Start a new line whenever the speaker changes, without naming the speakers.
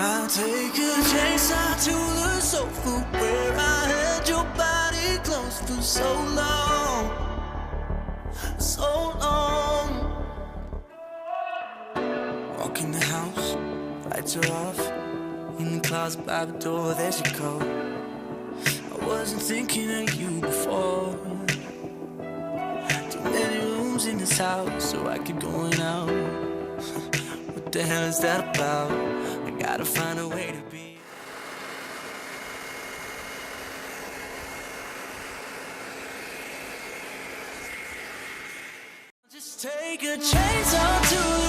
I'll take a chainsaw to the sofa where I held your body close for so long, so long. Walk in the house, lights are off. In the closet by the door, there she go. I wasn't thinking of you before. Too many rooms in this house, so I keep going out. What the hell is that about? I gotta find a way to be. Just take a chainsaw to